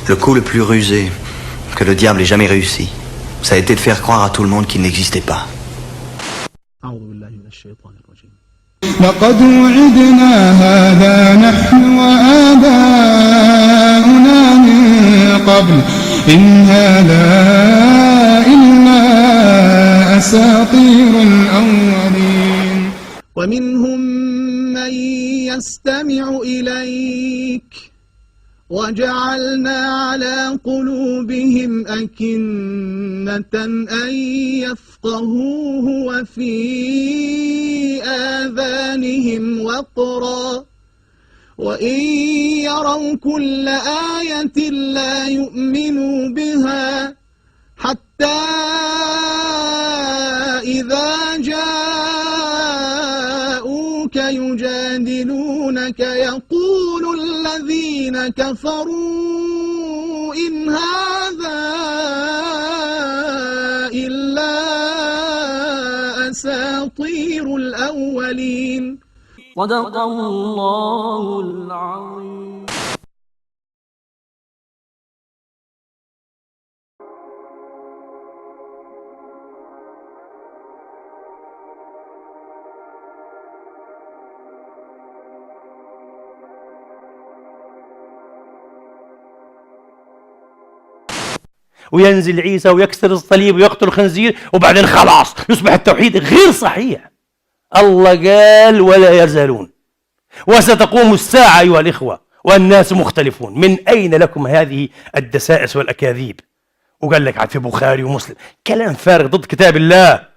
Le coup le plus rusé que le diable ait jamais réussi, ça a été de faire croire à tout le monde qu'il n'existait pas. لقد وعدنا هذا نحن وآباؤنا من قبل إن هذا إلا أساطير الأولين ومنهم من يستمع إليك وجعلنا على قلوبهم أكنة أن يفقهوه وفي آذانهم وقرا وإن يروا كل آية لا يؤمنوا بها حتى إذا جاءوك يجادلونك يقول الذين كفروا إن هذا إلا أساطير الأولين صدق الله العظيم. وينزل عيسى ويكسر الصليب ويقتل الخنزير وبعدين خلاص يصبح التوحيد غير صحيح. الله قال ولا يزالون وستقوم الساعة أيها الإخوة والناس مختلفون. من أين لكم هذه الدسائس والأكاذيب؟ وقال لك عاد في بخاري ومسلم، كلام فارغ ضد كتاب الله.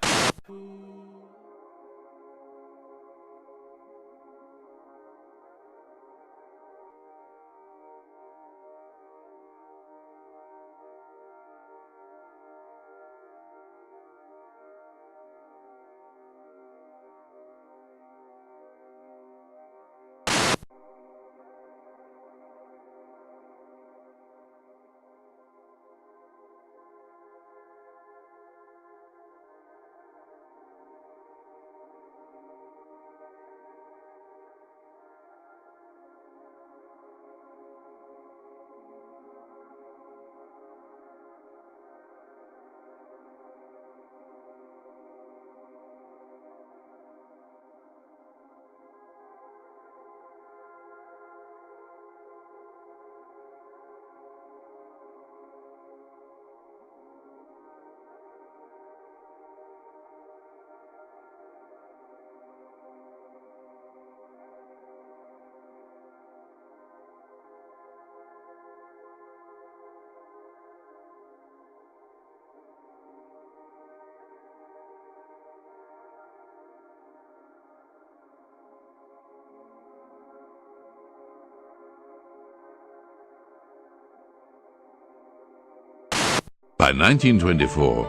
By 1924,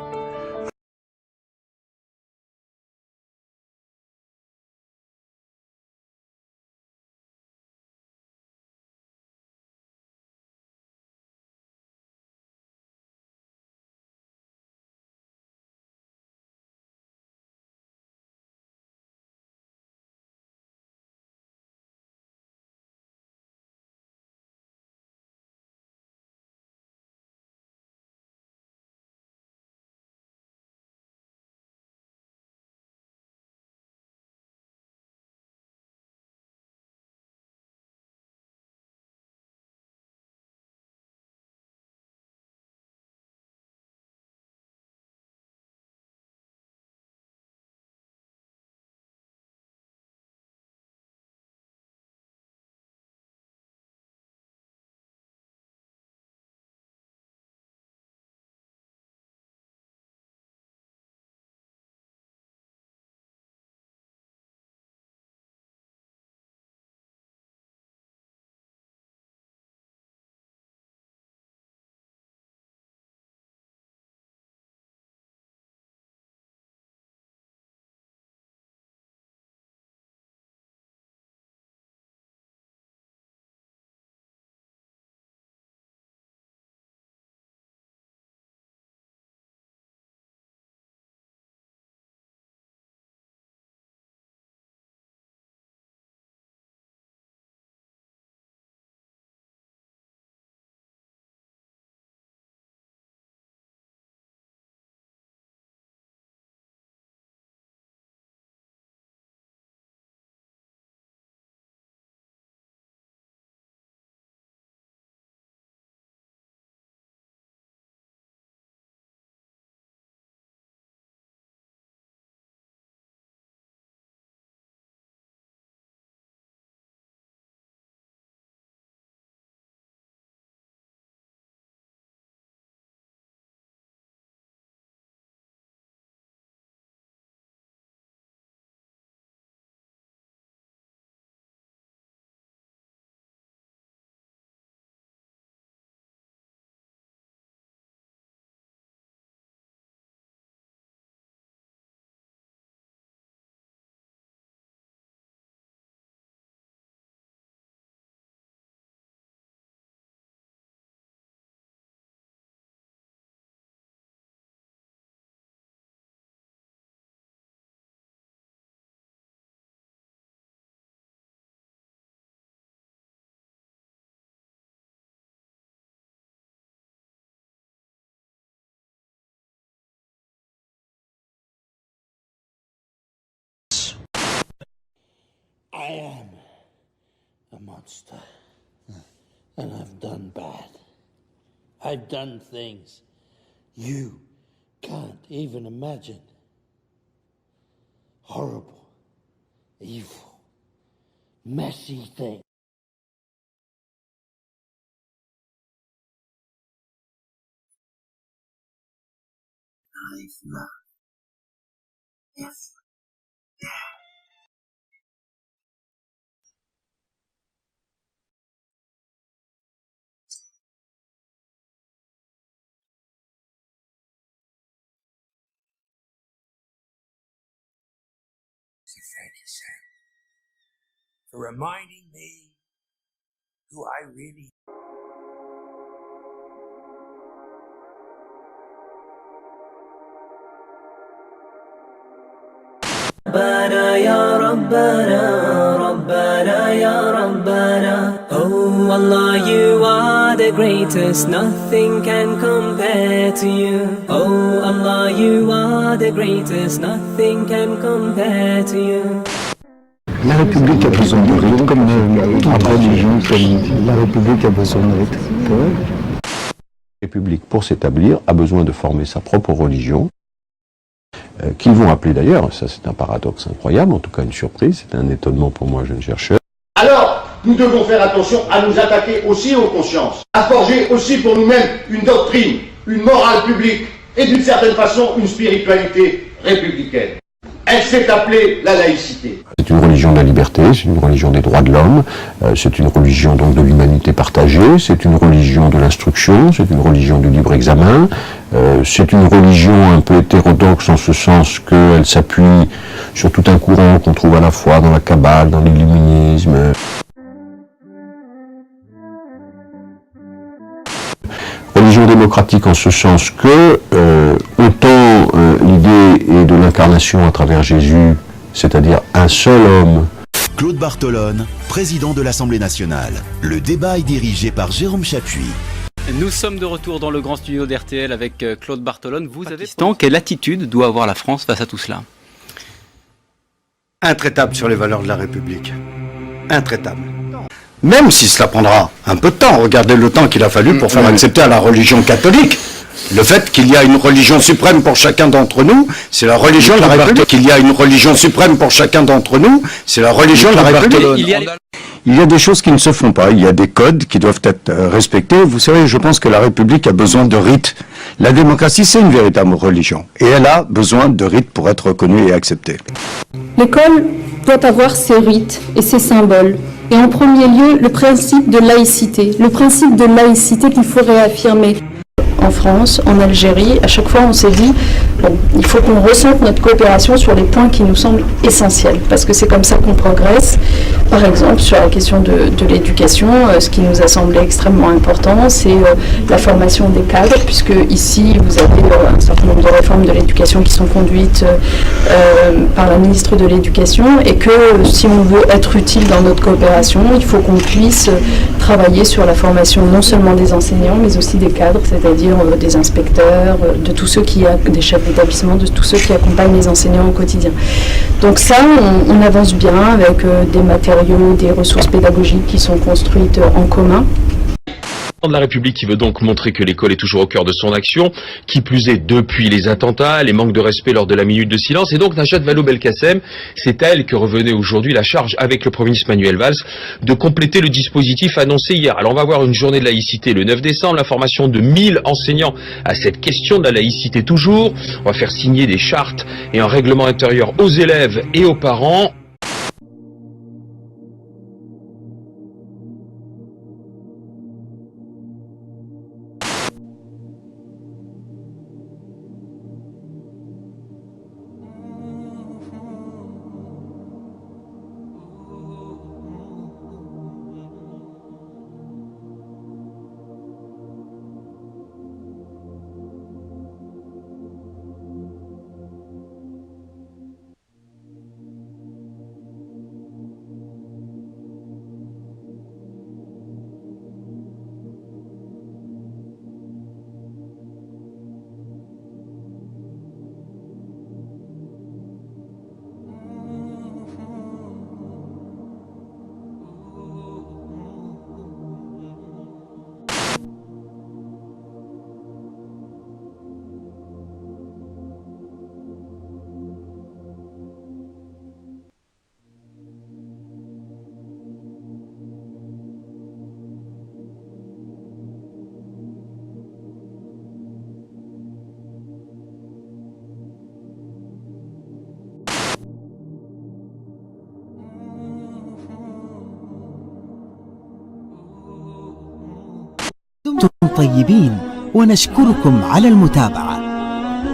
I am a monster. And I've done bad. I've done things you can't even imagine. Horrible, evil, messy things. Thank you, Sam, for reminding me who I really am. ربنا يا ربنا ربنا يا ربنا. Oh Allah, you are the greatest, nothing can compare to you. Oh Allah, you are the greatest, nothing can compare to you. La République a besoin de rythme, comme en religion, la République a besoin de rythme. La République, pour s'établir, a besoin de former sa propre religion, qu'ils vont appeler d'ailleurs, ça c'est un paradoxe incroyable, en tout cas une surprise, c'est un étonnement pour moi, jeune chercheur. Alors, nous devons faire attention à nous attaquer aussi aux consciences, à forger aussi pour nous-mêmes une doctrine, une morale publique et d'une certaine façon une spiritualité républicaine. Elle s'est appelée la laïcité. C'est une religion de la liberté, c'est une religion des droits de l'homme, c'est une religion donc de l'humanité partagée, c'est une religion de l'instruction, c'est une religion du libre examen, c'est une religion un peu hétérodoxe en ce sens qu'elle s'appuie sur tout un courant qu'on trouve à la fois dans la Kabbale, dans l'illuminisme. Religion démocratique en ce sens que autant l'idée est de l'incarnation à travers Jésus, c'est-à-dire un seul homme. Claude Bartolone, président de l'Assemblée nationale. Le débat est dirigé par Jérôme Chapuis. Nous sommes de retour dans le grand studio d'RTL avec Claude Bartolone. Vous avez quelle attitude doit avoir la France face à tout cela? Intraitable sur les valeurs de la République. Intraitable. Même si cela prendra un peu de temps, regardez le temps qu'il a fallu pour faire accepter à la religion catholique le fait qu'il y a une religion suprême pour chacun d'entre nous, c'est la religion de la République. Qu'il y a une religion suprême pour chacun d'entre nous, c'est la religion de la République. Il y a des choses qui ne se font pas, il y a des codes qui doivent être respectés. Vous savez, je pense que la République a besoin de rites. La démocratie, c'est une véritable religion. Et elle a besoin de rites pour être reconnue et acceptée. L'école doit avoir ses rites et ses symboles. Et en premier lieu, le principe de laïcité. Le principe de laïcité qu'il faut réaffirmer. En France, en Algérie, à chaque fois on s'est dit, bon, il faut qu'on ressente notre coopération sur les points qui nous semblent essentiels, parce que c'est comme ça qu'on progresse. Par exemple, sur la question de l'éducation, ce qui nous a semblé extrêmement important, c'est la formation des cadres, puisque ici, vous avez un certain nombre de réformes de l'éducation qui sont conduites par la ministre de l'Éducation, et que si on veut être utile dans notre coopération, il faut qu'on puisse travailler sur la formation non seulement des enseignants, mais aussi des cadres, c'est-à-dire des inspecteurs, de tous ceux des chefs d'établissement, de tous ceux qui accompagnent les enseignants au quotidien. Donc ça, on avance bien avec des matériaux, des ressources pédagogiques qui sont construites en commun. De la République qui veut donc montrer que l'école est toujours au cœur de son action, qui plus est depuis les attentats, les manques de respect lors de la minute de silence, et donc Najat Vallaud-Belkacem, c'est à elle que revenait aujourd'hui la charge avec le Premier ministre Manuel Valls de compléter le dispositif annoncé hier. Alors on va avoir une journée de laïcité le 9 décembre, la formation de 1000 enseignants à cette question de la laïcité toujours, on va faire signer des chartes et un règlement intérieur aux élèves et aux parents. طيبين ونشكركم على المتابعة.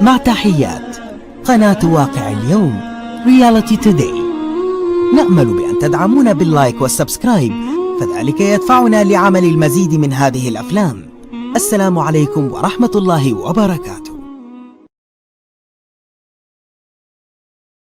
مع تحيات قناة واقع اليوم Reality Today. نأمل بأن تدعمونا باللايك والسبسكرايب، فذلك يدفعنا لعمل المزيد من هذه الأفلام. السلام عليكم ورحمة الله وبركاته.